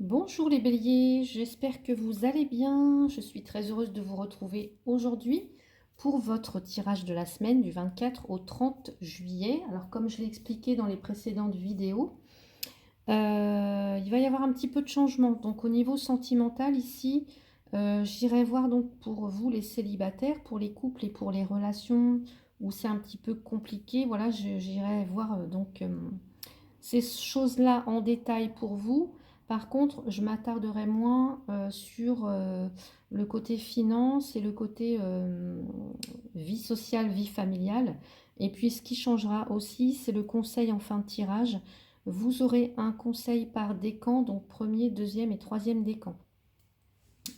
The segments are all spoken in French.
Bonjour les béliers, j'espère que vous allez bien. Je suis très heureuse de vous retrouver aujourd'hui pour votre tirage de la semaine du 24 au 30 juillet. Alors comme je l'ai expliqué dans les précédentes vidéos, il va y avoir un petit peu de changement. Donc au niveau sentimental ici, j'irai voir donc pour vous les célibataires, pour les couples et pour les relations où c'est un petit peu compliqué. Voilà, j'irai voir ces choses-là en détail pour vous. Par contre, je m'attarderai moins sur le côté finance et le côté vie sociale, vie familiale. Et puis, ce qui changera aussi, c'est le conseil en fin de tirage. Vous aurez un conseil par décan, donc premier, deuxième et troisième décan.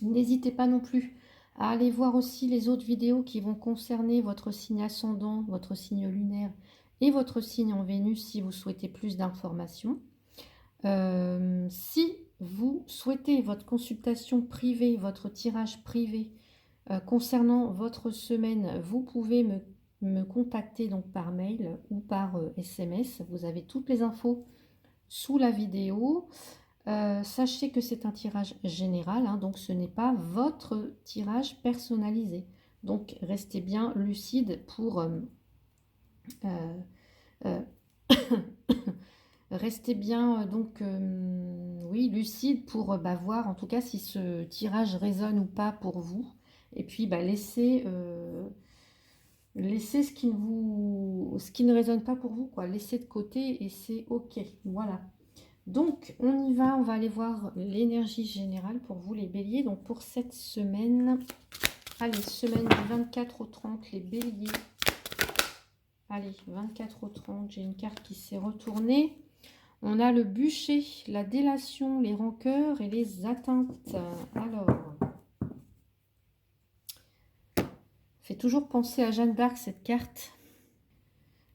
N'hésitez pas non plus à aller voir aussi les autres vidéos qui vont concerner votre signe ascendant, votre signe lunaire et votre signe en Vénus si vous souhaitez plus d'informations. Si vous souhaitez votre consultation privée, votre tirage privé concernant votre semaine, vous pouvez me contacter donc par mail ou par SMS. Vous avez toutes les infos sous la vidéo. Sachez que c'est un tirage général, hein, donc ce n'est pas votre tirage personnalisé. Donc restez bien lucide pour euh, restez bien oui, lucide pour voir en tout cas si ce tirage résonne ou pas pour vous. Et puis laissez ce qui ne résonne pas pour vous, quoi. Laissez de côté et c'est ok. Voilà. Donc on y va, on va aller voir l'énergie générale pour vous les béliers. Donc pour cette semaine, allez, semaine du 24 au 30, les béliers. Allez, 24 au 30, j'ai une carte qui s'est retournée. On a le bûcher, la délation, les rancœurs et les atteintes. Alors, fait toujours penser à Jeanne d'Arc cette carte.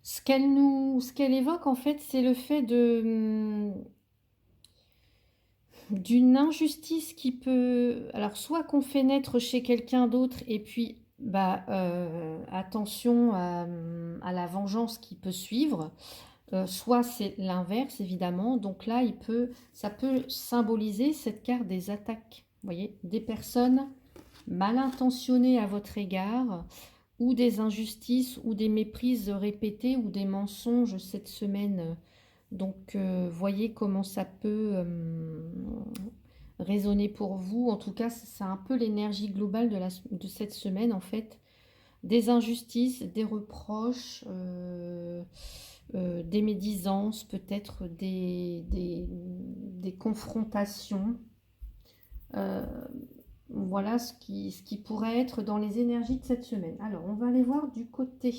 Ce qu'elle évoque en fait, c'est le fait d'une injustice qui peut, alors soit qu'on fait naître chez quelqu'un d'autre et puis attention à la vengeance qui peut suivre. Soit c'est l'inverse évidemment, donc là ça peut symboliser cette carte des attaques, vous voyez, des personnes mal intentionnées à votre égard, ou des injustices, ou des méprises répétées, ou des mensonges cette semaine. Donc voyez comment ça peut résonner pour vous. En tout cas, c'est un peu l'énergie globale de cette semaine en fait. Des injustices, des reproches, des médisances, peut-être des confrontations. Voilà ce qui pourrait être dans les énergies de cette semaine. Alors, on va aller voir du côté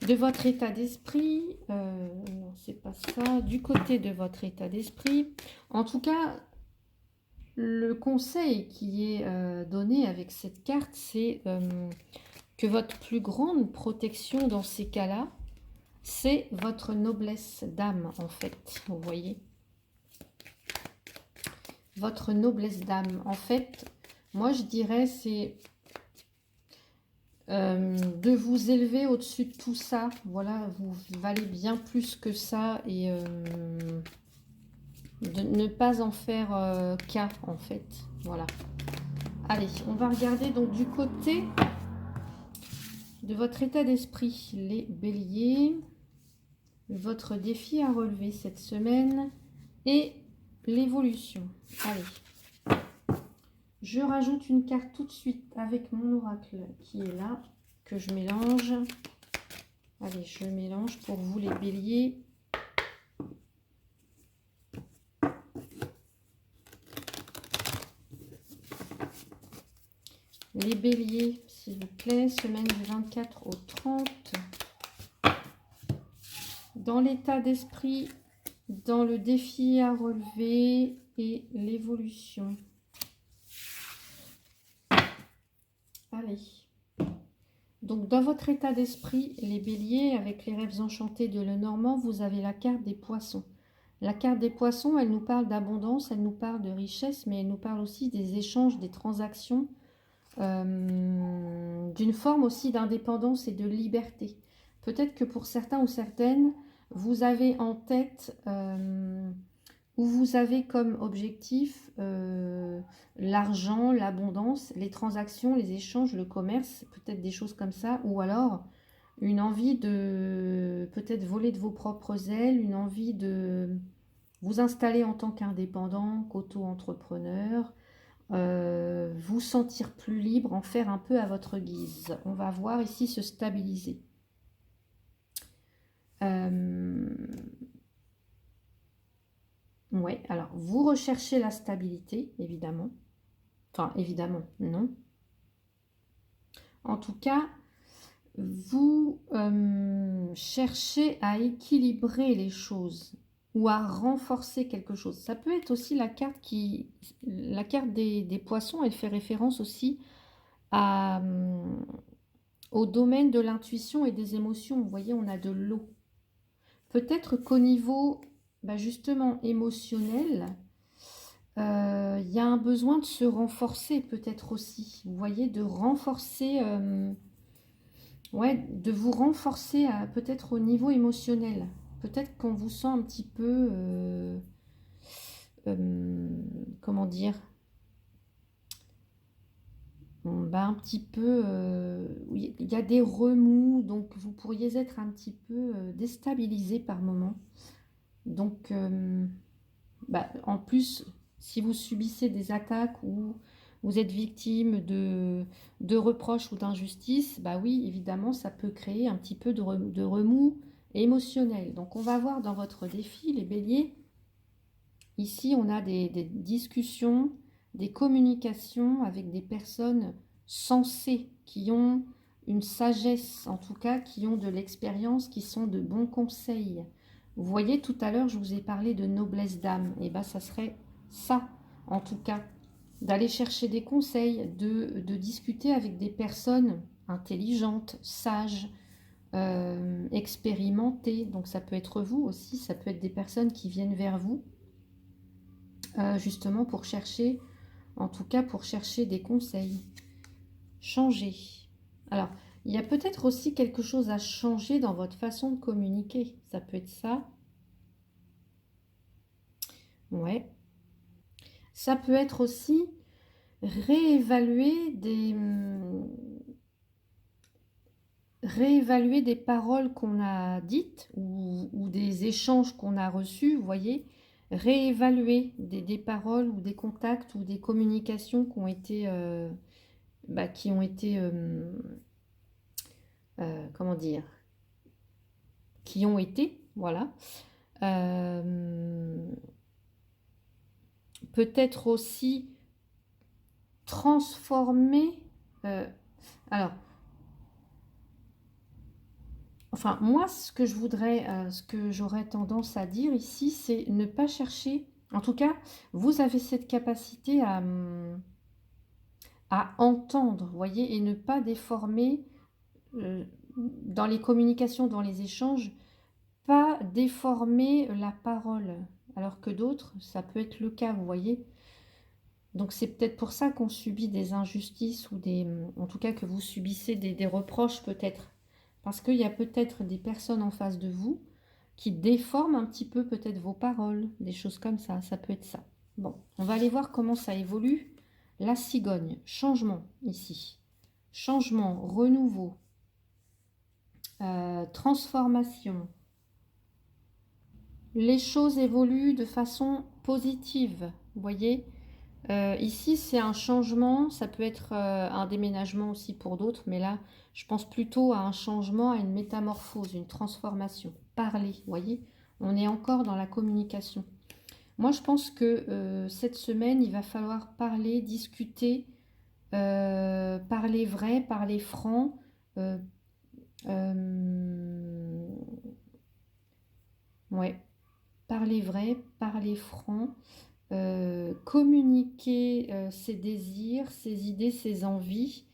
de votre état d'esprit. Non, c'est pas ça. Du côté de votre état d'esprit. En tout cas, le conseil qui est donné avec cette carte, c'est que votre plus grande protection dans ces cas-là, c'est votre noblesse d'âme, en fait. Vous voyez, votre noblesse d'âme. En fait, moi, je dirais, c'est de vous élever au-dessus de tout ça. Voilà, vous valez bien plus que ça et de ne pas en faire cas, en fait. Voilà. Allez, on va regarder donc du côté de votre état d'esprit, les béliers. Votre défi à relever cette semaine et l'évolution. Allez, je rajoute une carte tout de suite avec mon oracle qui est là, que je mélange. Allez, je mélange pour vous les béliers. Les béliers, s'il vous plaît, semaine du 24 au 30. Dans l'état d'esprit, dans le défi à relever et l'évolution. Allez. Donc, dans votre état d'esprit, les béliers, avec les rêves enchantés de Lenormand, vous avez la carte des poissons. La carte des poissons, elle nous parle d'abondance, elle nous parle de richesse, mais elle nous parle aussi des échanges, des transactions, d'une forme aussi d'indépendance et de liberté. Peut-être que pour certains ou certaines, vous avez en tête où vous avez comme objectif l'argent, l'abondance, les transactions, les échanges, le commerce, peut-être des choses comme ça, ou alors une envie de peut-être voler de vos propres ailes, une envie de vous installer en tant qu'indépendant, qu'auto-entrepreneur, vous sentir plus libre, en faire un peu à votre guise. On va voir ici se stabiliser. Ouais, alors vous recherchez la stabilité, évidemment. Enfin, évidemment, non. En tout cas, vous cherchez à équilibrer les choses ou à renforcer quelque chose. Ça peut être aussi la carte des poissons, elle fait référence aussi au domaine de l'intuition et des émotions. Vous voyez, on a de l'eau. Peut-être qu'au niveau, justement, émotionnel, il y a un besoin de se renforcer peut-être aussi. Vous voyez, de renforcer, ouais, de vous renforcer peut-être au niveau émotionnel. Peut-être qu'on vous sent un petit peu, comment dire, un petit peu, oui, il y a des remous, donc vous pourriez être un petit peu déstabilisé par moment. Donc, en plus, si vous subissez des attaques ou vous êtes victime de reproches ou d'injustices, oui, évidemment, ça peut créer un petit peu de remous émotionnel. Donc, on va voir dans votre défi, les béliers. Ici, on a des discussions, des communications avec des personnes sensées, qui ont une sagesse, en tout cas, qui ont de l'expérience, qui sont de bons conseils. Vous voyez, tout à l'heure, je vous ai parlé de noblesse d'âme. Et ça serait ça, en tout cas, d'aller chercher des conseils, de discuter avec des personnes intelligentes, sages, expérimentées. Donc ça peut être vous aussi, ça peut être des personnes qui viennent vers vous, justement pour chercher, en tout cas pour chercher des conseils. Changer. Alors, il y a peut-être aussi quelque chose à changer dans votre façon de communiquer. Ça peut être ça. Ouais. Ça peut être aussi réévaluer des paroles qu'on a dites ou des échanges qu'on a reçus, vous voyez, réévaluer des paroles ou des contacts ou des communications qui ont été, comment dire, qui ont été, voilà. Peut-être aussi transformer, alors, enfin, moi, ce que j'aurais tendance à dire ici, c'est ne pas chercher, en tout cas, vous avez cette capacité à entendre, vous voyez, et ne pas déformer dans les communications, dans les échanges, pas déformer la parole, alors que d'autres, ça peut être le cas, vous voyez. Donc c'est peut-être pour ça qu'on subit des injustices ou en tout cas que vous subissez des reproches peut-être. Parce qu'il y a peut-être des personnes en face de vous qui déforment un petit peu peut-être vos paroles, des choses comme ça peut être ça. Bon, on va aller voir comment ça évolue. La cigogne, changement ici. Changement, renouveau, transformation. Les choses évoluent de façon positive, vous voyez. Ici, c'est un changement, ça peut être un déménagement aussi pour d'autres, mais là, je pense plutôt à un changement, à une métamorphose, une transformation. Parler, vous voyez, on est encore dans la communication. Moi, je pense que cette semaine, il va falloir parler, discuter, parler vrai, parler franc. Ouais, parler vrai, parler franc. Communiquer ses désirs, ses idées, ses envies.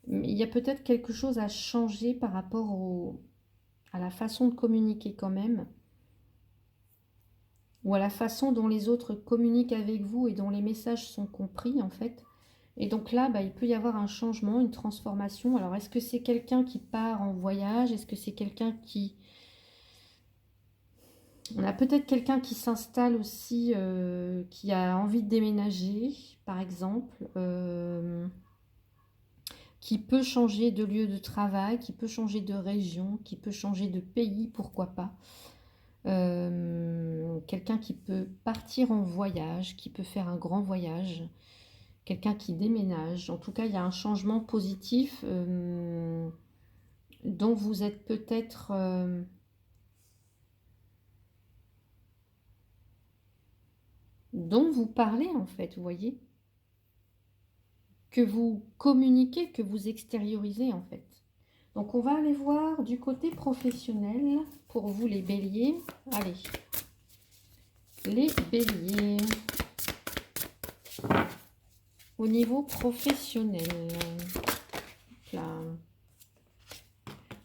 Il y a peut-être quelque chose à changer par rapport à la façon de communiquer quand même, ou à la façon dont les autres communiquent avec vous et dont les messages sont compris en fait. Et donc là, il peut y avoir un changement, une transformation. Alors est-ce que c'est quelqu'un qui part en voyage? Est-ce que c'est quelqu'un On a peut-être quelqu'un qui s'installe aussi, qui a envie de déménager, par exemple, qui peut changer de lieu de travail, qui peut changer de région, qui peut changer de pays, pourquoi pas. Quelqu'un qui peut partir en voyage, qui peut faire un grand voyage, quelqu'un qui déménage. En tout cas, il y a un changement positif dont vous êtes peut-être... dont vous parlez en fait, vous voyez, que vous communiquez, que vous extériorisez en fait. Donc on va aller voir du côté professionnel pour vous les béliers. Allez, les béliers au niveau professionnel.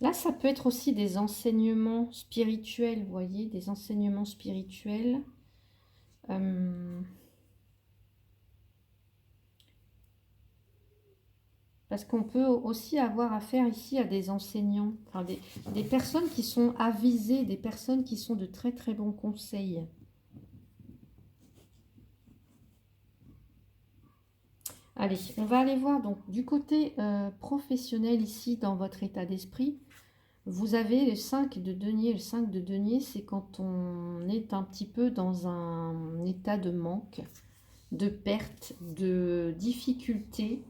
Là, ça peut être aussi des enseignements spirituels, vous voyez, des enseignements spirituels. Parce qu'on peut aussi avoir affaire ici à des enseignants, enfin des personnes qui sont avisées, des personnes qui sont de très très bons conseils. Allez, on va aller voir donc du côté professionnel ici dans votre état d'esprit. Vous avez le 5 de denier. Le 5 de denier, c'est quand on est un petit peu dans un état de manque, de perte, de difficulté.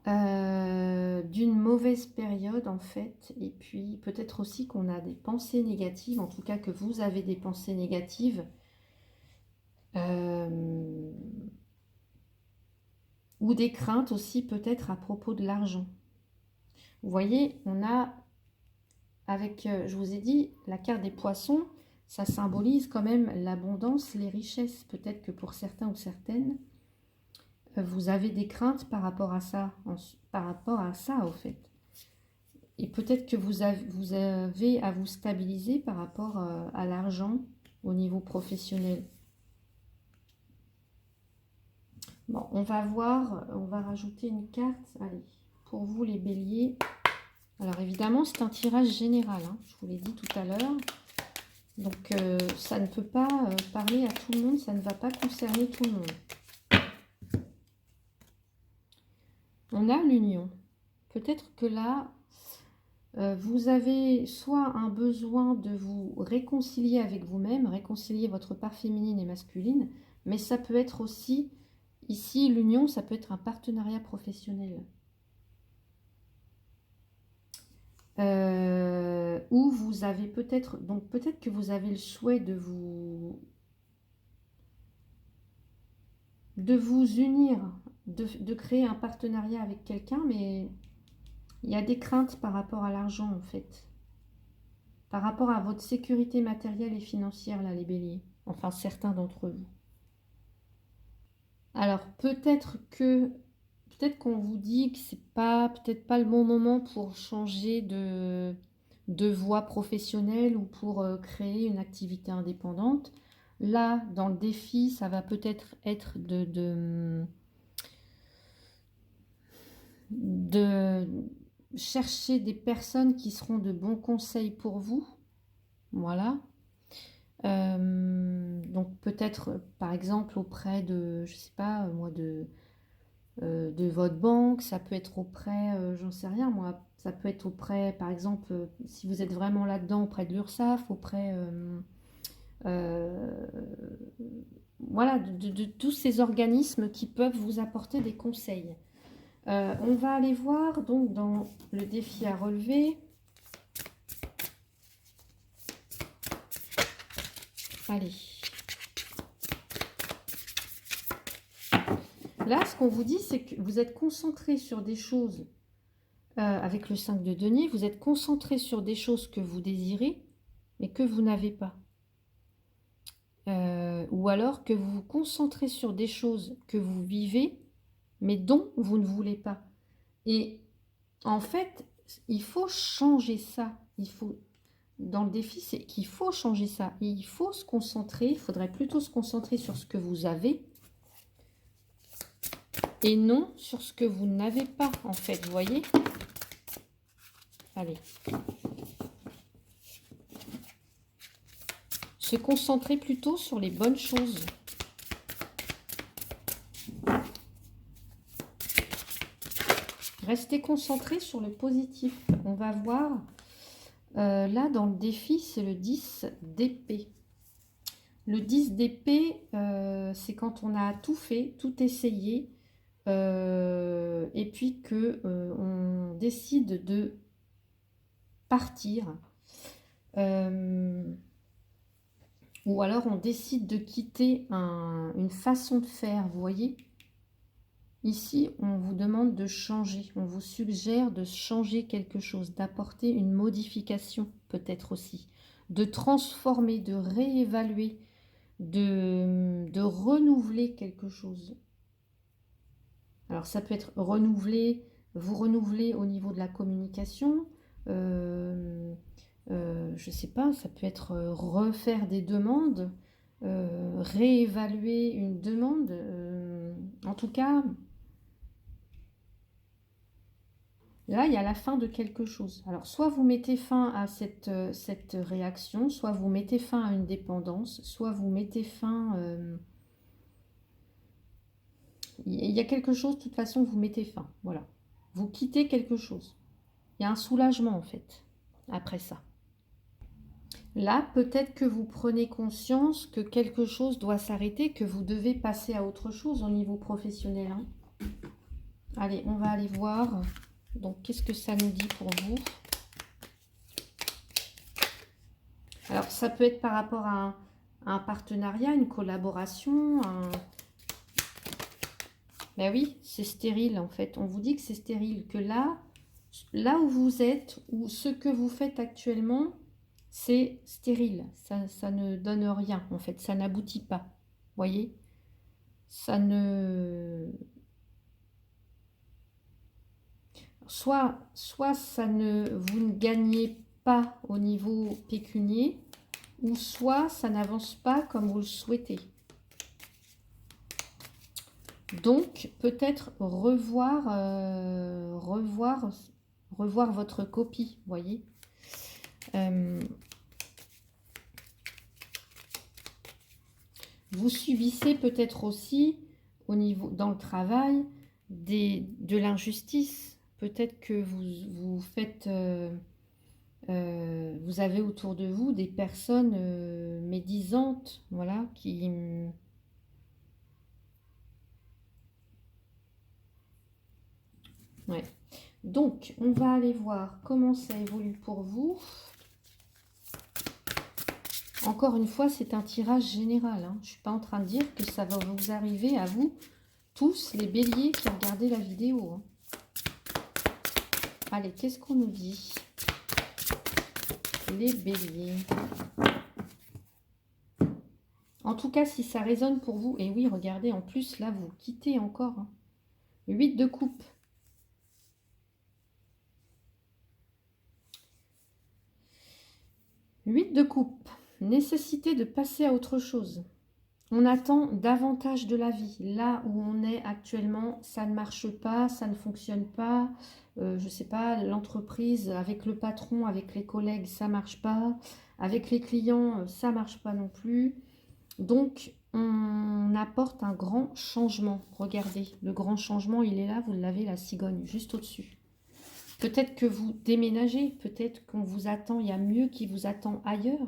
D'une mauvaise période en fait, et puis peut-être aussi qu'on a des pensées négatives, en tout cas que vous avez des pensées négatives, ou des craintes aussi peut-être à propos de l'argent. Vous voyez, on a avec, je vous ai dit, la carte des poissons, ça symbolise quand même l'abondance, les richesses. Peut-être que pour certains ou certaines, vous avez des craintes par rapport à ça, au fait. Et peut-être que vous avez à vous stabiliser par rapport à l'argent au niveau professionnel. Bon, on va voir, on va rajouter une carte. Allez, pour vous les béliers. Alors évidemment, c'est un tirage général, hein, je vous l'ai dit tout à l'heure. Donc ça ne peut pas parler à tout le monde, ça ne va pas concerner tout le monde. On a l'union. Peut-être que là, vous avez soit un besoin de vous réconcilier avec vous-même, réconcilier votre part féminine et masculine, mais ça peut être aussi, ici, l'union, ça peut être un partenariat professionnel. Où vous avez peut-être, donc peut-être que vous avez le souhait de vous unir, de créer un partenariat avec quelqu'un, mais il y a des craintes par rapport à l'argent en fait. Par rapport à votre sécurité matérielle et financière, là, les béliers. Enfin, certains d'entre vous. Alors, peut-être qu'on vous dit que c'est peut-être pas le bon moment pour changer de voie professionnelle ou pour créer une activité indépendante. Là, dans le défi, ça va peut-être être de chercher des personnes qui seront de bons conseils pour vous. Voilà. Donc peut-être par exemple auprès de, je sais pas moi, de votre banque, ça peut être auprès, j'en sais rien moi, ça peut être auprès par exemple, si vous êtes vraiment là-dedans, auprès de l'URSSAF, auprès voilà, de tous ces organismes qui peuvent vous apporter des conseils. On va aller voir donc dans le défi à relever. Allez. Là, ce qu'on vous dit, c'est que vous êtes concentré sur des choses, avec le 5 de denier, vous êtes concentré sur des choses que vous désirez, mais que vous n'avez pas. Ou alors que vous vous concentrez sur des choses que vous vivez, mais dont vous ne voulez pas. Et en fait, il faut changer ça. Dans le défi, c'est qu'il faut changer ça. Et il faut se concentrer, il faudrait plutôt se concentrer sur ce que vous avez, et non sur ce que vous n'avez pas, en fait, vous voyez? Allez. Se concentrer plutôt sur les bonnes choses. Restez concentré sur le positif. On va voir, là dans le défi, c'est le 10 d'épée. Le 10 d'épée, c'est quand on a tout fait, tout essayé, et puis que on décide de partir. Ou alors on décide de quitter une façon de faire, vous voyez. Ici, on vous demande de changer, on vous suggère de changer quelque chose, d'apporter une modification peut-être aussi, de transformer, de réévaluer, de renouveler quelque chose. Alors ça peut être renouveler, vous renouveler au niveau de la communication, je ne sais pas, ça peut être refaire des demandes, réévaluer une demande, en tout cas... Là, il y a la fin de quelque chose. Alors, soit vous mettez fin à cette réaction, soit vous mettez fin à une dépendance, soit vous mettez fin... il y a quelque chose, de toute façon, vous mettez fin. Voilà. Vous quittez quelque chose. Il y a un soulagement, en fait, après ça. Là, peut-être que vous prenez conscience que quelque chose doit s'arrêter, que vous devez passer à autre chose au niveau professionnel. Hein. Allez, on va aller voir... Donc, qu'est-ce que ça nous dit pour vous? Alors, ça peut être par rapport à un partenariat, une collaboration. Ben oui, c'est stérile en fait. On vous dit que c'est stérile, que là où vous êtes, ou ce que vous faites actuellement, c'est stérile. Ça ne donne rien en fait, ça n'aboutit pas. Vous voyez? Ça ne... Soit ça ne, vous ne gagnez pas au niveau pécunier, ou soit ça n'avance pas comme vous le souhaitez. Donc, peut-être revoir votre copie, vous voyez. Vous subissez peut-être aussi, au niveau, dans le travail, de l'injustice. Peut-être que vous faites... vous avez autour de vous des personnes médisantes, voilà, qui... Ouais. Donc, on va aller voir comment ça évolue pour vous. Encore une fois, c'est un tirage général. Hein. Je ne suis pas en train de dire que ça va vous arriver à vous, tous les béliers qui regardez la vidéo. Hein. Allez, qu'est-ce qu'on nous dit? Les béliers. En tout cas, si ça résonne pour vous, et oui, regardez, en plus, là, vous quittez encore. Hein. 8 de coupe. Huit de coupe. Nécessité de passer à autre chose. On attend davantage de la vie. Là où on est actuellement, ça ne marche pas, ça ne fonctionne pas. Je ne sais pas, l'entreprise, avec le patron, avec les collègues, ça ne marche pas. Avec les clients, ça ne marche pas non plus. Donc, on apporte un grand changement. Regardez, le grand changement, il est là, vous l'avez, la cigogne, juste au-dessus. Peut-être que vous déménagez, peut-être qu'on vous attend, il y a mieux qui vous attend ailleurs.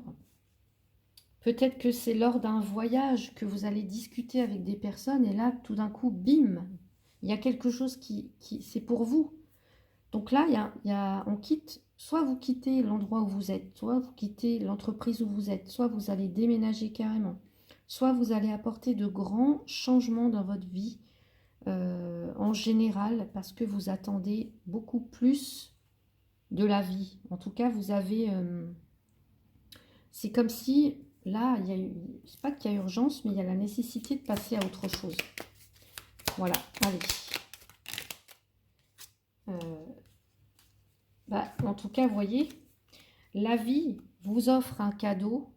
Peut-être que c'est lors d'un voyage que vous allez discuter avec des personnes et là, tout d'un coup, bim, il y a quelque chose qui c'est pour vous. Donc là, on quitte, soit vous quittez l'endroit où vous êtes, soit vous quittez l'entreprise où vous êtes, soit vous allez déménager carrément, soit vous allez apporter de grands changements dans votre vie en général parce que vous attendez beaucoup plus de la vie. En tout cas, vous avez... c'est comme si... Là, il y a eu, c'est pas qu'il y a urgence, mais il y a la nécessité de passer à autre chose. Voilà, allez. En tout cas, vous voyez, la vie vous offre un cadeau.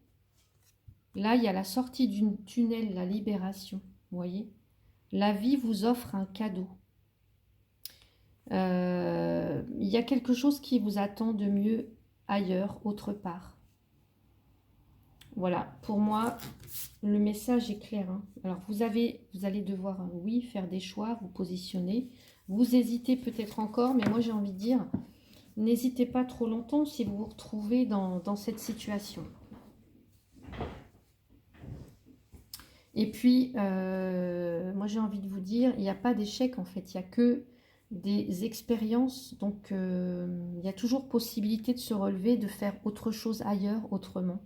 Là, il y a la sortie d'une tunnel, la libération. Vous voyez, la vie vous offre un cadeau. Il y a quelque chose qui vous attend de mieux ailleurs, autre part. Voilà, pour moi, le message est clair. Hein. Alors, vous allez devoir, oui, faire des choix, vous positionner. Vous hésitez peut-être encore, mais moi, j'ai envie de dire, n'hésitez pas trop longtemps si vous vous retrouvez dans cette situation. Et puis, moi, j'ai envie de vous dire, il n'y a pas d'échec, en fait. Il n'y a que des expériences. Donc, il y a toujours possibilité de se relever, de faire autre chose ailleurs, autrement.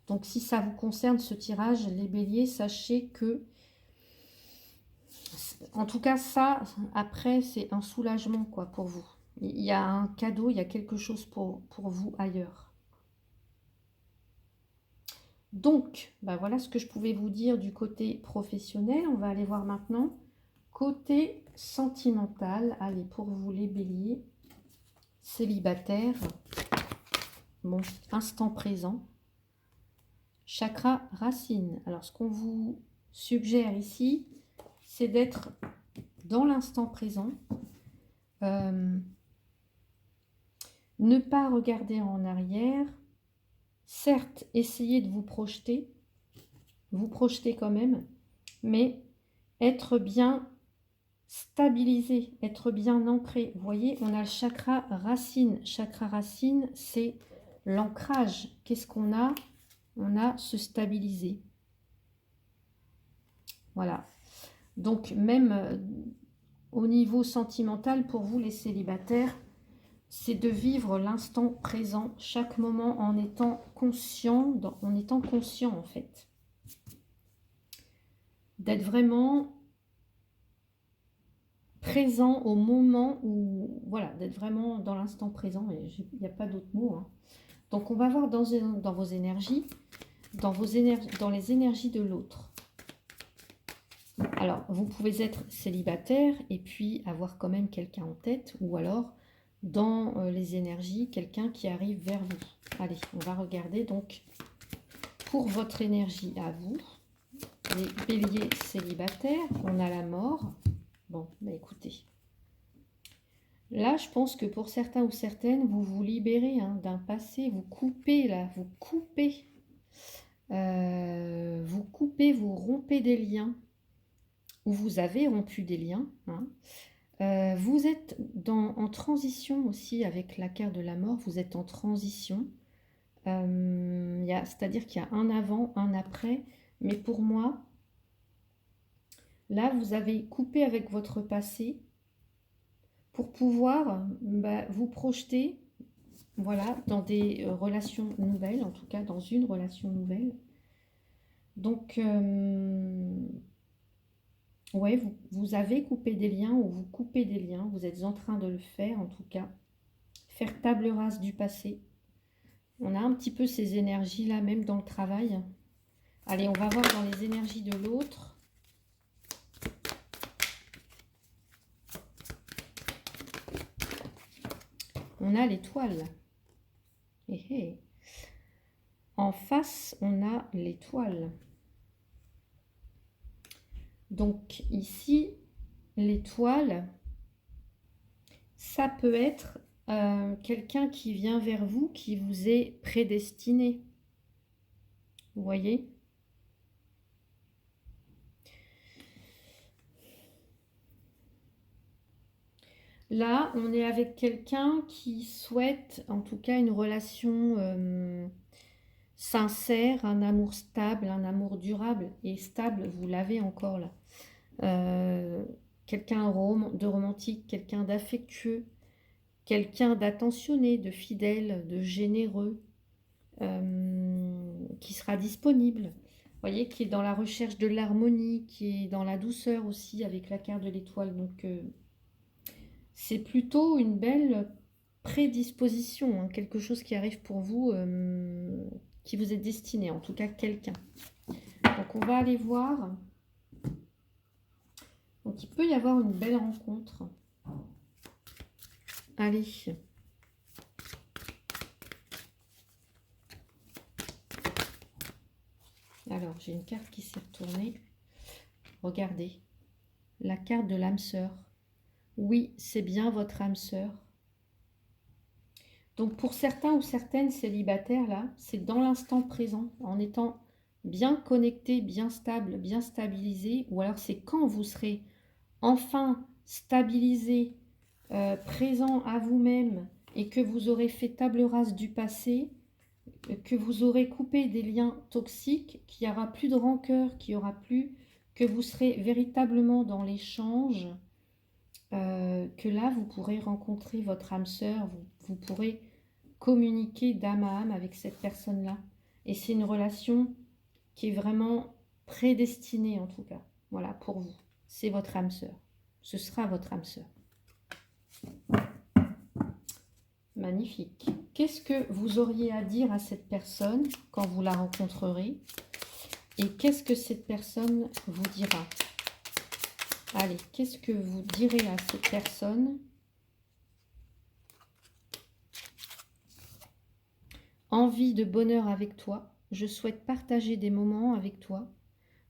Donc, si ça vous concerne, ce tirage, les béliers, sachez que, en tout cas, ça, après, c'est un soulagement, quoi, pour vous. Il y a un cadeau, il y a quelque chose pour vous ailleurs. Donc, bah voilà ce que je pouvais vous dire du côté professionnel. On va aller voir maintenant côté sentimental. Allez, pour vous les béliers, célibataires, bon, instant présent, chakra racine. Alors, ce qu'on vous suggère ici, c'est d'être dans l'instant présent, ne pas regarder en arrière, certes, essayez de vous projeter quand même, mais être bien stabilisé, être bien ancré. Vous voyez, on a le chakra racine. Chakra racine, c'est l'ancrage. Qu'est-ce qu'on a? On a se stabiliser. Voilà. Donc, même au niveau sentimental, pour vous les célibataires, c'est de vivre l'instant présent, chaque moment en étant conscient, en fait. D'être vraiment présent au moment où, voilà, d'être vraiment dans l'instant présent, il n'y a pas d'autre mot. Hein. Donc on va voir dans vos énergies, dans les énergies de l'autre. Alors, vous pouvez être célibataire et puis avoir quand même quelqu'un en tête, ou alors dans les énergies, quelqu'un qui arrive vers vous. Allez, on va regarder donc pour votre énergie à vous, les béliers célibataires, on a la mort. Bon, bah écoutez, là je pense que pour certains ou certaines, vous vous libérez hein, d'un passé, vous coupez là, vous coupez, vous rompez des liens, ou vous avez rompu des liens, hein. Vous êtes en transition aussi avec la carte de la mort, vous êtes en transition. C'est-à-dire qu'il y a un avant, un après, mais pour moi, là, vous avez coupé avec votre passé pour pouvoir vous projeter voilà, dans des relations nouvelles, en tout cas dans une relation nouvelle. Donc, ouais, vous avez coupé des liens ou vous coupez des liens, vous êtes en train de le faire en tout cas. Faire table rase du passé. On a un petit peu ces énergies-là, même dans le travail. Allez, on va voir dans les énergies de l'autre. On a l'étoile. En face, on a l'étoile. Donc ici, l'étoile, ça peut être quelqu'un qui vient vers vous, qui vous est prédestiné. Vous voyez ? Là, on est avec quelqu'un qui souhaite, en tout cas, une relation sincère, un amour stable, un amour durable et stable. Vous l'avez encore là. Quelqu'un de romantique, quelqu'un d'affectueux, quelqu'un d'attentionné, de fidèle, de généreux, qui sera disponible. Vous voyez, qui est dans la recherche de l'harmonie, qui est dans la douceur aussi avec la carte de l'étoile. Donc, c'est plutôt une belle prédisposition, hein, quelque chose qui arrive pour vous, qui vous est destiné, en tout cas quelqu'un. Donc, on va aller voir. Donc, il peut y avoir une belle rencontre. Allez. Alors, j'ai une carte qui s'est retournée. Regardez. La carte de l'âme sœur. Oui, c'est bien votre âme sœur. Donc pour certains ou certaines célibataires, là, c'est dans l'instant présent, en étant bien connecté, bien stable, bien stabilisé, ou alors c'est quand vous serez enfin stabilisé, présent à vous-même, et que vous aurez fait table rase du passé, que vous aurez coupé des liens toxiques, qu'il n'y aura plus de rancœur, qu'il y aura plus, que vous serez véritablement dans l'échange, que là, vous pourrez rencontrer votre âme sœur, vous pourrez communiquer d'âme à âme avec cette personne-là. Et c'est une relation qui est vraiment prédestinée, en tout cas. Voilà, pour vous. C'est votre âme sœur. Ce sera votre âme sœur. Magnifique. Qu'est-ce que vous auriez à dire à cette personne quand vous la rencontrerez? Et qu'est-ce que cette personne vous dira? Allez, qu'est-ce que vous direz à cette personne? Envie de bonheur avec toi. Je souhaite partager des moments avec toi.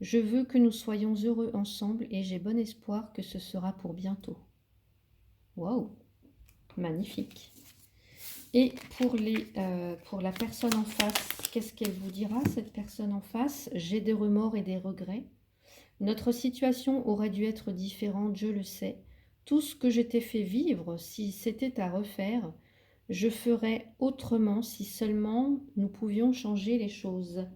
Je veux que nous soyons heureux ensemble et j'ai bon espoir que ce sera pour bientôt. Waouh, magnifique. Et pour la personne en face, qu'est-ce qu'elle vous dira, cette personne en face? J'ai des remords et des regrets. Notre situation aurait dû être différente, je le sais. Tout ce que je t'ai fait vivre, si c'était à refaire, je ferais autrement si seulement nous pouvions changer les choses.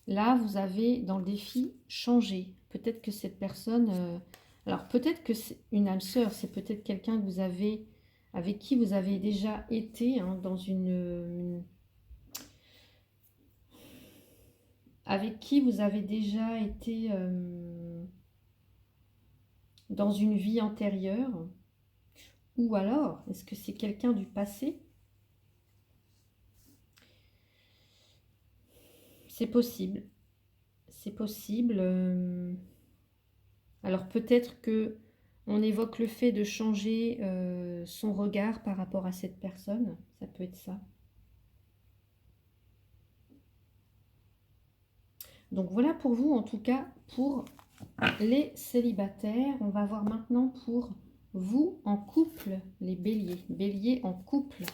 Là, vous avez dans le défi changé. Peut-être que cette personne... alors peut-être que c'est une âme sœur, c'est peut-être quelqu'un que vous avez, avec qui vous avez déjà été dans avec qui vous avez déjà été dans une vie antérieure. Ou alors, est-ce que c'est quelqu'un du passé? C'est possible. C'est possible. Alors peut-être que on évoque le fait de changer son regard par rapport à cette personne. Ça peut être ça. Donc voilà pour vous, en tout cas, pour les célibataires. On va voir maintenant pour vous en couple, les béliers. Béliers en couple.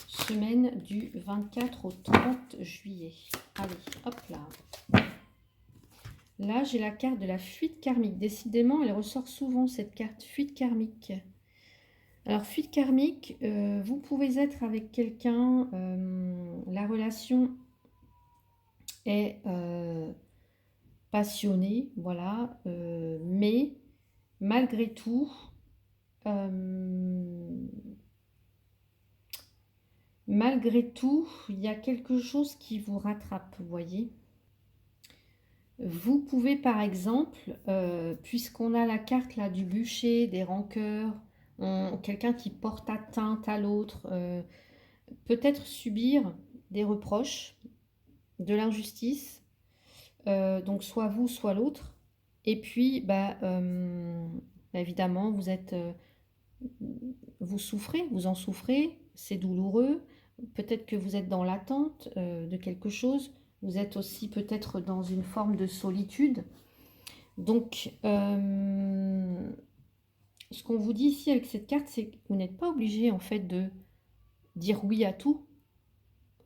Semaine du 24 au 30 juillet. Allez, hop là. Là, j'ai la carte de la fuite karmique. Décidément, elle ressort souvent, cette carte fuite karmique. Alors, fuite karmique, vous pouvez être avec quelqu'un, la relation est passionnée, voilà, mais malgré tout, il y a quelque chose qui vous rattrape, vous voyez. Vous pouvez par exemple, puisqu'on a la carte là du bûcher, des rancœurs, quelqu'un qui porte atteinte à l'autre, peut-être subir des reproches, de l'injustice, donc soit vous, soit l'autre. Et puis, évidemment, vous souffrez, vous en souffrez, c'est douloureux. Peut-être que vous êtes dans l'attente de quelque chose. Vous êtes aussi peut-être dans une forme de solitude. Donc, ce qu'on vous dit ici avec cette carte, c'est que vous n'êtes pas obligé en fait de dire oui à tout.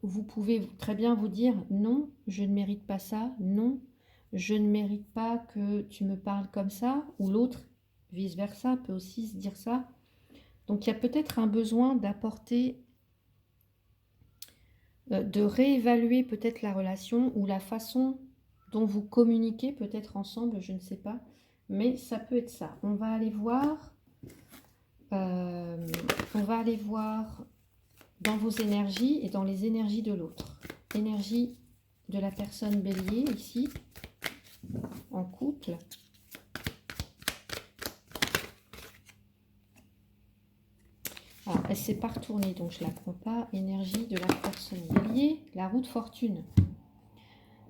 Vous pouvez très bien vous dire non, je ne mérite pas ça, non, je ne mérite pas que tu me parles comme ça, ou l'autre, vice-versa, peut aussi se dire ça. Donc il y a peut-être un besoin d'apporter, de réévaluer peut-être la relation ou la façon dont vous communiquez peut-être ensemble, je ne sais pas, mais ça peut être ça. On va aller voir, dans vos énergies et dans les énergies de l'autre. Énergie de la personne bélier ici, en couple. Alors, elle ne s'est pas retournée, donc je ne la prends pas. Énergie de la personne bélier, la roue de fortune.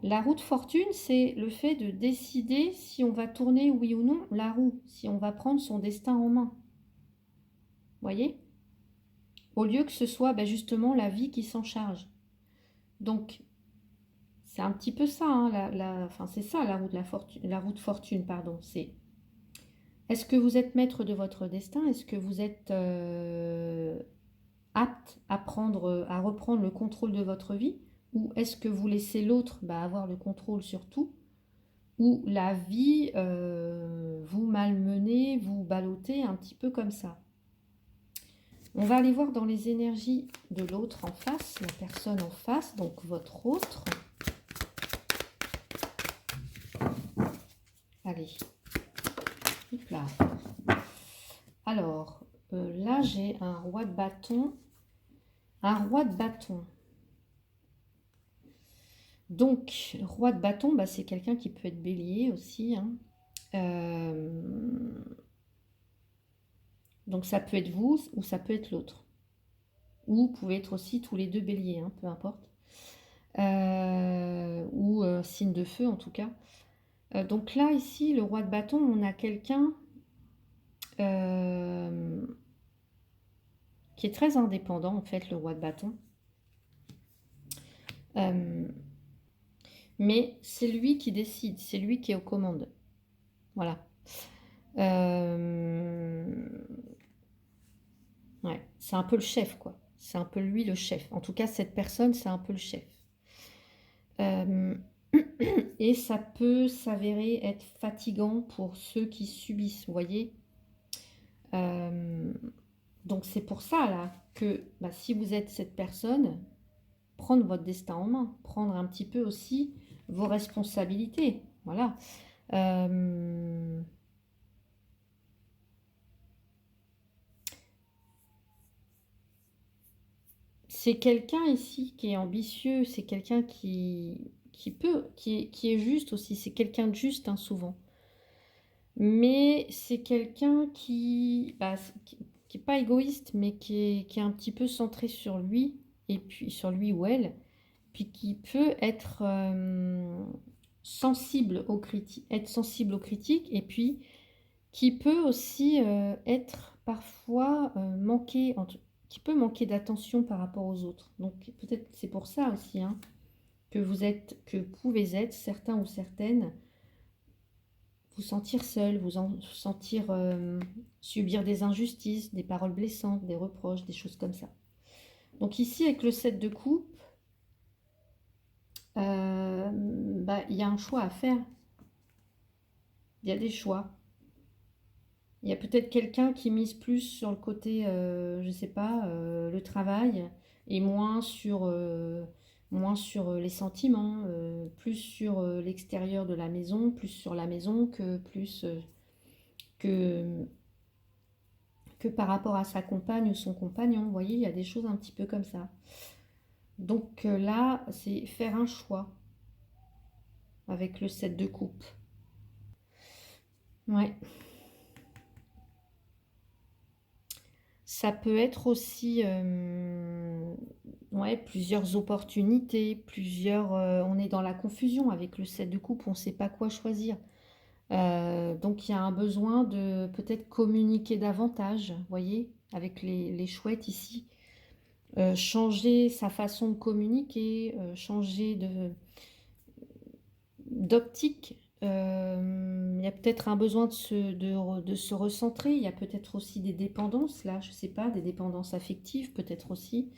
La roue de fortune, c'est le fait de décider si on va tourner, oui ou non, la roue, si on va prendre son destin en main. Vous voyez? Au lieu que ce soit justement la vie qui s'en charge. Donc, c'est un petit peu ça, enfin, c'est ça la roue de fortune, pardon. C'est est-ce que vous êtes maître de votre destin? Est-ce que vous êtes apte à à reprendre le contrôle de votre vie? Ou est-ce que vous laissez l'autre avoir le contrôle sur tout? Ou la vie vous malmenez, vous ballottez un petit peu comme ça? On va aller voir dans les énergies de l'autre en face, la personne en face, donc votre autre. Allez, hop là. Alors, là j'ai un roi de bâton. Un roi de bâton. Donc, roi de bâton, c'est quelqu'un qui peut être bélier aussi, hein. Donc ça peut être vous ou ça peut être l'autre. Ou vous pouvez être aussi tous les deux béliers, hein, peu importe. Ou signe de feu en tout cas. Donc là, ici, le roi de bâton, on a quelqu'un qui est très indépendant, en fait, le roi de bâton. Mais c'est lui qui décide, c'est lui qui est aux commandes. Voilà. Ouais, c'est un peu le chef, quoi. C'est un peu lui le chef. En tout cas, cette personne, c'est un peu le chef. Et ça peut s'avérer être fatigant pour ceux qui subissent, vous voyez. Donc c'est pour ça, là, que si vous êtes cette personne, prendre votre destin en main, prendre un petit peu aussi vos responsabilités. Voilà. C'est quelqu'un ici qui est ambitieux, c'est quelqu'un qui est juste aussi, c'est quelqu'un de juste, hein, souvent. Mais c'est quelqu'un qui est pas égoïste, mais qui est un petit peu centré sur lui, et puis sur lui ou elle, puis qui peut être sensible aux critiques, et puis qui peut aussi être parfois qui peut manquer d'attention par rapport aux autres. Donc peut-être c'est pour ça aussi, hein, que vous pouvez être certains ou certaines, vous sentir seul, vous sentir subir des injustices, des paroles blessantes, des reproches, des choses comme ça. Donc ici avec le 7 de coupe, il y a un choix à faire. Il y a des choix. Il y a peut-être quelqu'un qui mise plus sur le côté, je ne sais pas, le travail, et moins sur les sentiments, plus sur l'extérieur de la maison, plus sur la maison que, que par rapport à sa compagne ou son compagnon. Vous voyez, il y a des choses un petit peu comme ça. Donc là, c'est faire un choix avec le 7 de coupe. Ouais. Ça peut être aussi plusieurs opportunités, on est dans la confusion avec le 7 de coupe, on ne sait pas quoi choisir. Donc il y a un besoin de peut-être communiquer davantage, vous voyez, avec les chouettes ici. Changer sa façon de communiquer, changer d'optique. Il y a peut-être un besoin de se recentrer. Il y a peut-être aussi des dépendances, là, je ne sais pas, des dépendances affectives peut-être aussi,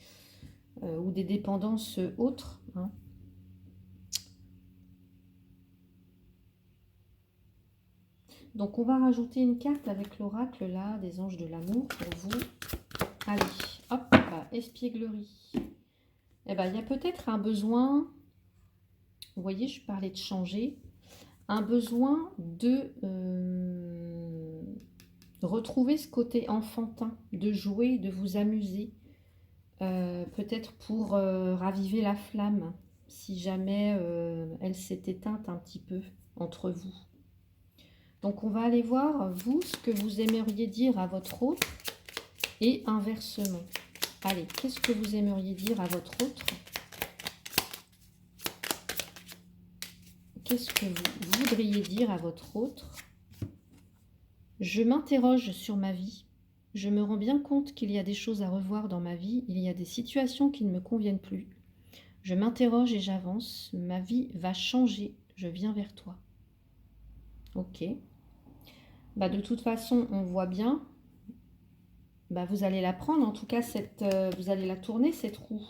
ou des dépendances autres, hein. Donc on va rajouter une carte avec l'oracle là, des anges de l'amour pour vous. Allez, hop, espièglerie. Eh ben, il y a peut-être un besoin, vous voyez, je parlais de changer, un besoin de retrouver ce côté enfantin, de jouer, de vous amuser, peut-être pour raviver la flamme, si jamais elle s'est éteinte un petit peu entre vous. Donc on va aller voir, vous, ce que vous aimeriez dire à votre autre, et inversement. Allez, qu'est-ce que vous aimeriez dire à votre autre? Qu'est-ce que vous voudriez dire à votre autre? Je m'interroge sur ma vie. Je me rends bien compte qu'il y a des choses à revoir dans ma vie. Il y a des situations qui ne me conviennent plus. Je m'interroge et j'avance. Ma vie va changer. Je viens vers toi. Ok. De toute façon, on voit bien bah, vous allez la prendre. En tout cas, vous allez la tourner, cette roue.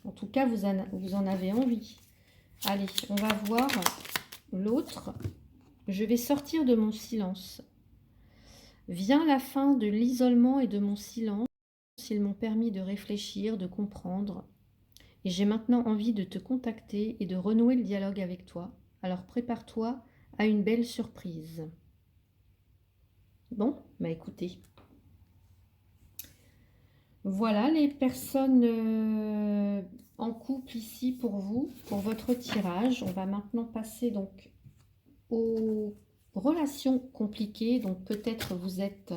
En tout cas, vous en avez envie. Allez, on va voir l'autre. Je vais sortir de mon silence. Vient la fin de l'isolement et de mon silence. Ils m'ont permis de réfléchir, de comprendre. Et j'ai maintenant envie de te contacter et de renouer le dialogue avec toi. Alors prépare-toi à une belle surprise. Bon, bah écoutez. Voilà les personnes en couple ici pour vous, pour votre tirage. On va maintenant passer donc aux relations compliquées. Donc peut-être vous êtes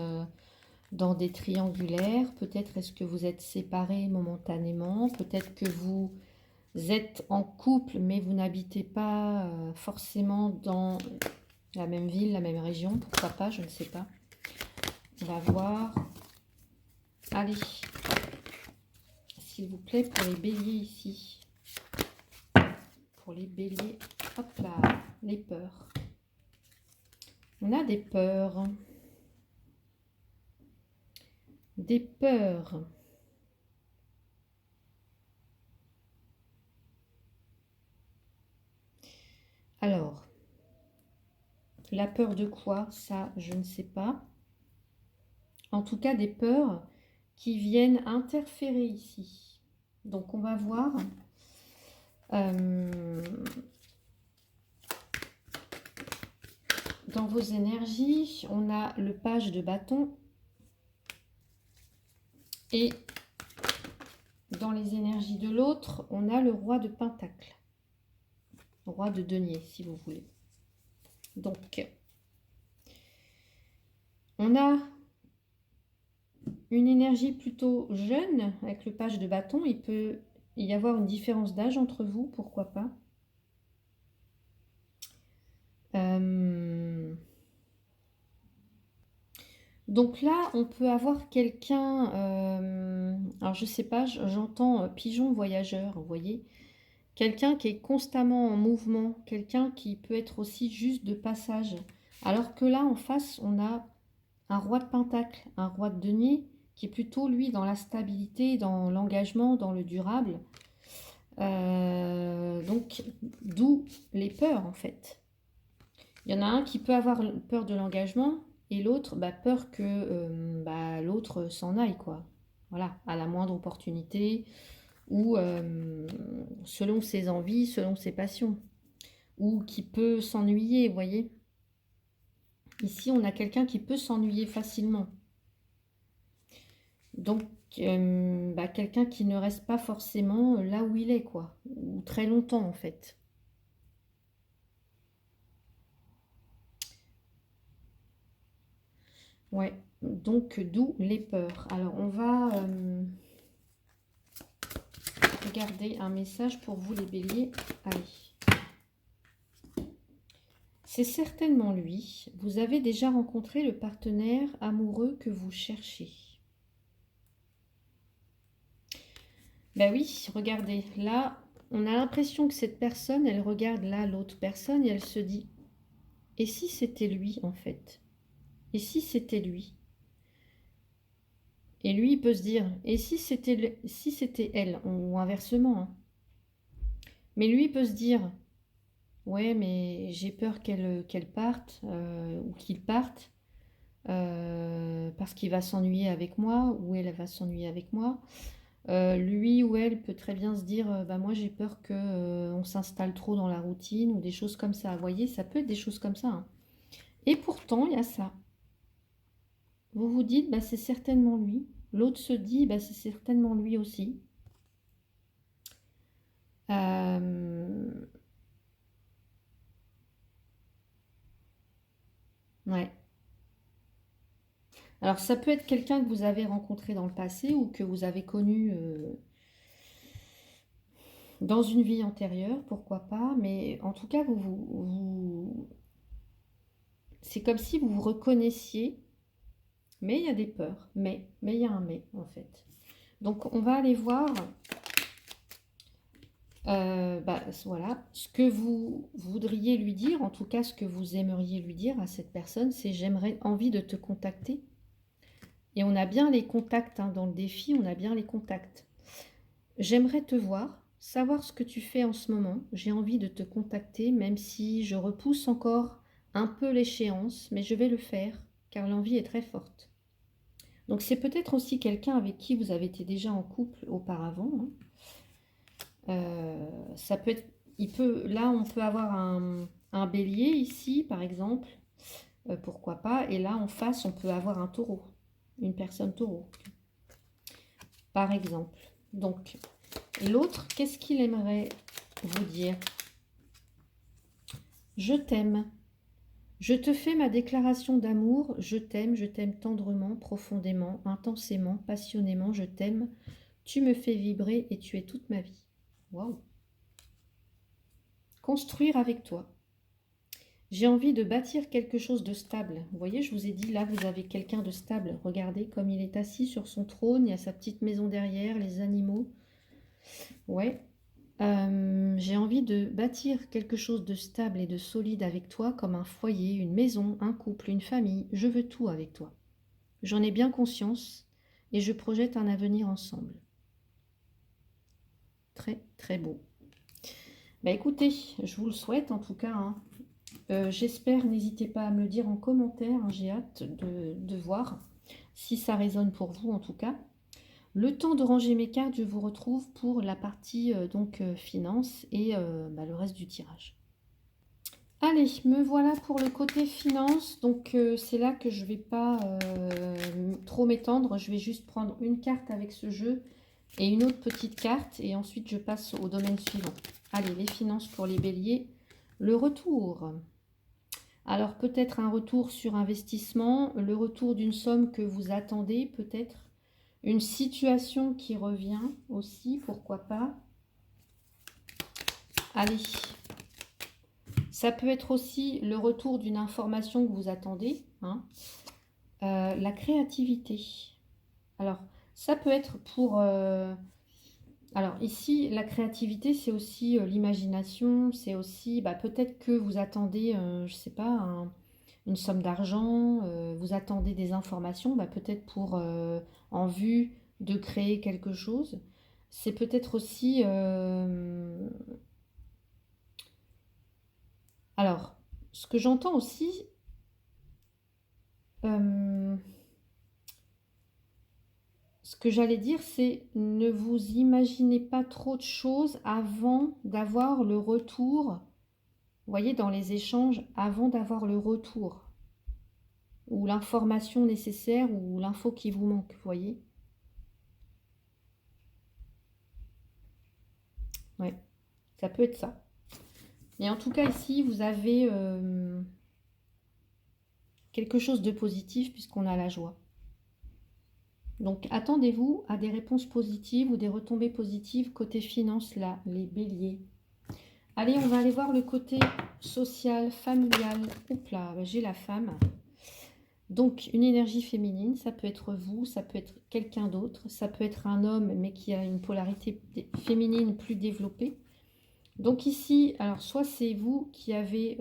dans des triangulaires, peut-être est-ce que vous êtes séparés momentanément, peut-être que vous êtes en couple mais vous n'habitez pas forcément dans la même ville, la même région, pourquoi pas, je ne sais pas. On va voir. Allez, s'il vous plaît, pour les béliers ici. Pour les béliers, hop là, les peurs. On a des peurs. Des peurs. Alors, la peur de quoi? Ça, je ne sais pas. En tout cas, des peurs qui viennent interférer ici. Donc, on va voir. Dans vos énergies, on a le page de bâton. Et dans les énergies de l'autre, on a le roi de pentacle. Roi de denier, si vous voulez. Donc, on a une énergie plutôt jeune avec le page de bâton. Il peut y avoir une différence d'âge entre vous, pourquoi pas. Donc là, on peut avoir quelqu'un, alors je sais pas, j'entends pigeon voyageur, vous voyez. Quelqu'un qui est constamment en mouvement, quelqu'un qui peut être aussi juste de passage. Alors que là, en face, on a un roi de pentacle, un roi de denier, qui est plutôt, lui, dans la stabilité, dans l'engagement, dans le durable. Donc, d'où les peurs, en fait. Il y en a un qui peut avoir peur de l'engagement, et l'autre, peur que l'autre s'en aille, quoi. Voilà, à la moindre opportunité, ou selon ses envies, selon ses passions, ou qui peut s'ennuyer, vous voyez. Ici, on a quelqu'un qui peut s'ennuyer facilement. Donc, quelqu'un qui ne reste pas forcément là où il est, quoi, ou très longtemps, en fait. Ouais, donc d'où les peurs. Alors, on va regarder un message pour vous, les béliers. Allez. C'est certainement lui. Vous avez déjà rencontré le partenaire amoureux que vous cherchez. Ben oui, regardez, là, on a l'impression que cette personne, elle regarde là l'autre personne et elle se dit, et si c'était lui, en fait? Et si c'était lui? Et lui, il peut se dire, et si c'était elle, ou inversement, hein. Mais lui, il peut se dire, ouais, mais j'ai peur qu'elle parte, ou qu'il parte, parce qu'il va s'ennuyer avec moi, ou elle va s'ennuyer avec moi. Lui ou elle peut très bien se dire, moi j'ai peur qu'on s'installe trop dans la routine, ou des choses comme ça. Vous voyez, ça peut être des choses comme ça, hein. Et pourtant, il y a ça. Vous vous dites, c'est certainement lui. L'autre se dit, c'est certainement lui aussi. Ouais. Alors, ça peut être quelqu'un que vous avez rencontré dans le passé ou que vous avez connu dans une vie antérieure, pourquoi pas. Mais en tout cas, c'est comme si vous vous reconnaissiez. Mais il y a des peurs. Mais il y a un mais, en fait. Donc, on va aller voir... voilà, ce que vous voudriez lui dire, en tout cas ce que vous aimeriez lui dire à cette personne, c'est j'aimerais envie de te contacter Et on a bien les contacts, hein, dans le défi, on a bien les contacts. J'aimerais te voir, savoir ce que tu fais en ce moment. J'ai envie de te contacter, même si je repousse encore un peu l'échéance, mais je vais le faire, car l'envie est très forte. Donc c'est peut-être aussi quelqu'un avec qui vous avez été déjà en couple auparavant, hein. Ça peut être, là on peut avoir un bélier ici, par exemple, pourquoi pas, et là en face on peut avoir un taureau, une personne taureau, par exemple. Donc l'autre, qu'est-ce qu'il aimerait vous dire? Je t'aime. Je te fais ma déclaration d'amour. Je t'aime tendrement, profondément, intensément, passionnément. Je t'aime. Tu me fais vibrer et tu es toute ma vie. Waouh! Construire avec toi. J'ai envie de bâtir quelque chose de stable. Vous voyez, je vous ai dit, là, vous avez quelqu'un de stable. Regardez comme il est assis sur son trône. Il y a sa petite maison derrière, les animaux. Ouais. J'ai envie de bâtir quelque chose de stable et de solide avec toi, comme un foyer, une maison, un couple, une famille. Je veux tout avec toi. J'en ai bien conscience et je projette un avenir ensemble. Très, très beau. Bah écoutez, je vous le souhaite en tout cas, hein. J'espère, n'hésitez pas à me le dire en commentaire, hein, j'ai hâte de voir si ça résonne pour vous en tout cas. Le temps de ranger mes cartes, je vous retrouve pour la partie finance et le reste du tirage. Allez, me voilà pour le côté finance. Donc c'est là que je ne vais pas trop m'étendre. Je vais juste prendre une carte avec ce jeu et une autre petite carte. Et ensuite, je passe au domaine suivant. Allez, les finances pour les béliers. Le retour. Alors peut-être un retour sur investissement, le retour d'une somme que vous attendez peut-être. Une situation qui revient aussi, pourquoi pas. Allez. Ça peut être aussi le retour d'une information que vous attendez, hein. La créativité. Alors, ça peut être pour... alors ici, la créativité, c'est aussi l'imagination. C'est aussi, peut-être que vous attendez, je ne sais pas, une somme d'argent. Vous attendez des informations, peut-être pour en vue de créer quelque chose. C'est peut-être aussi... alors, ce que j'entends aussi... ce que j'allais dire, c'est ne vous imaginez pas trop de choses avant d'avoir le retour. Vous voyez, dans les échanges, avant d'avoir le retour. Ou l'information nécessaire ou l'info qui vous manque, vous voyez. Ouais, ça peut être ça. Mais en tout cas, ici, vous avez quelque chose de positif puisqu'on a la joie. Donc, attendez-vous à des réponses positives ou des retombées positives côté finance, là, les béliers. Allez, on va aller voir le côté social, familial. Oups là, j'ai la femme. Donc, une énergie féminine, ça peut être vous, ça peut être quelqu'un d'autre, ça peut être un homme, mais qui a une polarité féminine plus développée. Donc ici, alors soit c'est vous qui avez,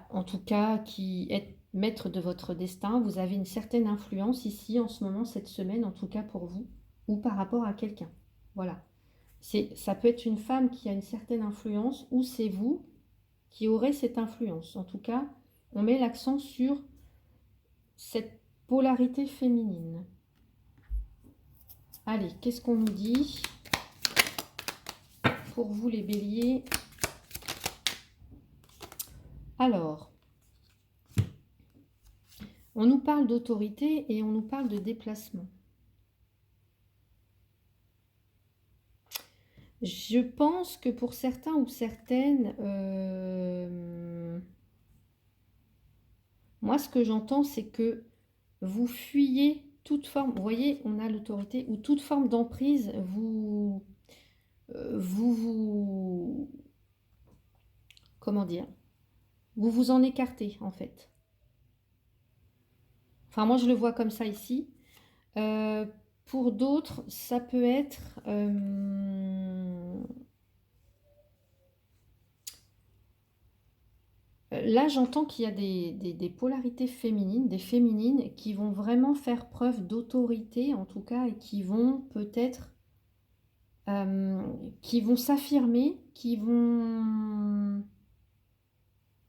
en tout cas, qui êtes maître de votre destin, vous avez une certaine influence ici, en ce moment, cette semaine, en tout cas pour vous, ou par rapport à quelqu'un. Voilà. Ça peut être une femme qui a une certaine influence, ou c'est vous qui aurez cette influence. En tout cas, on met l'accent sur cette polarité féminine. Allez, qu'est-ce qu'on nous dit pour vous les béliers? Alors, on nous parle d'autorité et on nous parle de déplacement. Je pense que pour certains ou certaines, moi ce que j'entends c'est que vous fuyez toute forme, vous voyez, on a l'autorité, ou toute forme d'emprise, comment dire, vous vous en écartez en fait. Enfin moi je le vois comme ça ici. Pour d'autres, ça peut être Là, j'entends qu'il y a des polarités féminines, des féminines qui vont vraiment faire preuve d'autorité, en tout cas, et qui vont peut-être, qui vont s'affirmer, qui vont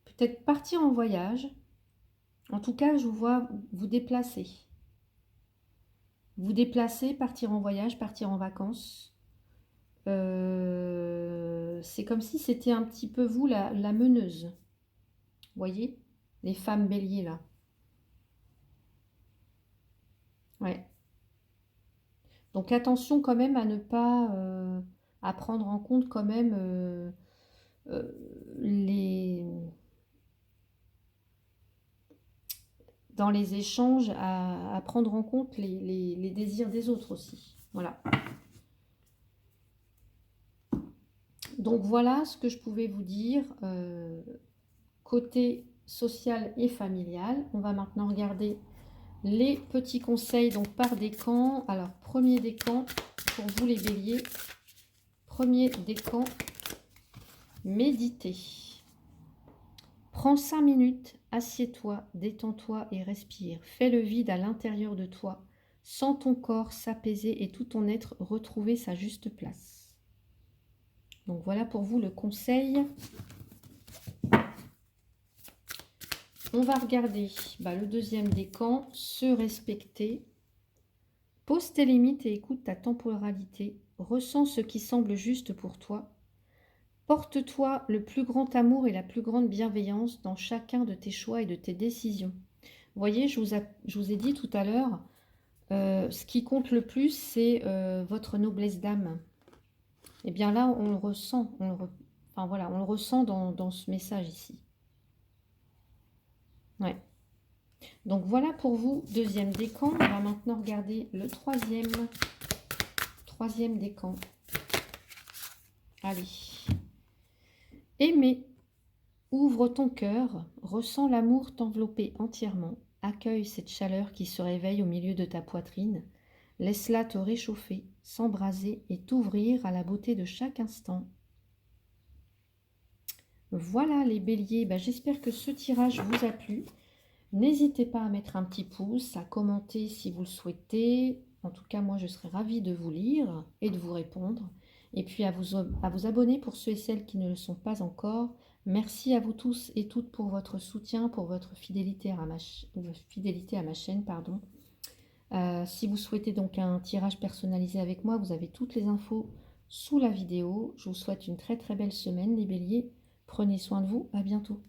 peut-être partir en voyage. En tout cas, je vous vois vous déplacer. Vous déplacer, partir en voyage, partir en vacances. C'est comme si c'était un petit peu vous, la meneuse. Vous voyez? Les femmes béliers, là. Ouais. Donc attention quand même à ne pas, à prendre en compte quand même euh, les, dans les échanges, à prendre en compte les désirs des autres aussi. Voilà. Donc voilà ce que je pouvais vous dire côté social et familial. On va maintenant regarder les petits conseils donc par décan. Alors premier décan pour vous les béliers. Premier décan, méditer. Prends 5 minutes, assieds-toi, détends-toi et respire. Fais le vide à l'intérieur de toi. Sens ton corps s'apaiser et tout ton être retrouver sa juste place. Donc voilà pour vous le conseil. On va regarder le deuxième décan, se respecter. Pose tes limites et écoute ta temporalité. Ressens ce qui semble juste pour toi. Porte-toi le plus grand amour et la plus grande bienveillance dans chacun de tes choix et de tes décisions. Vous voyez, je vous ai dit tout à l'heure, ce qui compte le plus, c'est votre noblesse d'âme. Et bien là, on le ressent, enfin voilà, on le ressent dans ce message ici. Ouais. Donc voilà pour vous, deuxième décan. On va maintenant regarder le troisième décan. Allez. Aimer. Ouvre ton cœur, ressens l'amour t'envelopper entièrement. Accueille cette chaleur qui se réveille au milieu de ta poitrine. Laisse-la te réchauffer, s'embraser et t'ouvrir à la beauté de chaque instant. Voilà les béliers, j'espère que ce tirage vous a plu. N'hésitez pas à mettre un petit pouce, à commenter si vous le souhaitez. En tout cas, moi, je serai ravie de vous lire et de vous répondre. Et puis à vous abonner pour ceux et celles qui ne le sont pas encore. Merci à vous tous et toutes pour votre soutien, pour votre fidélité à ma chaîne. Pardon. Si vous souhaitez donc un tirage personnalisé avec moi, vous avez toutes les infos sous la vidéo. Je vous souhaite une très très belle semaine les béliers. Prenez soin de vous, à bientôt.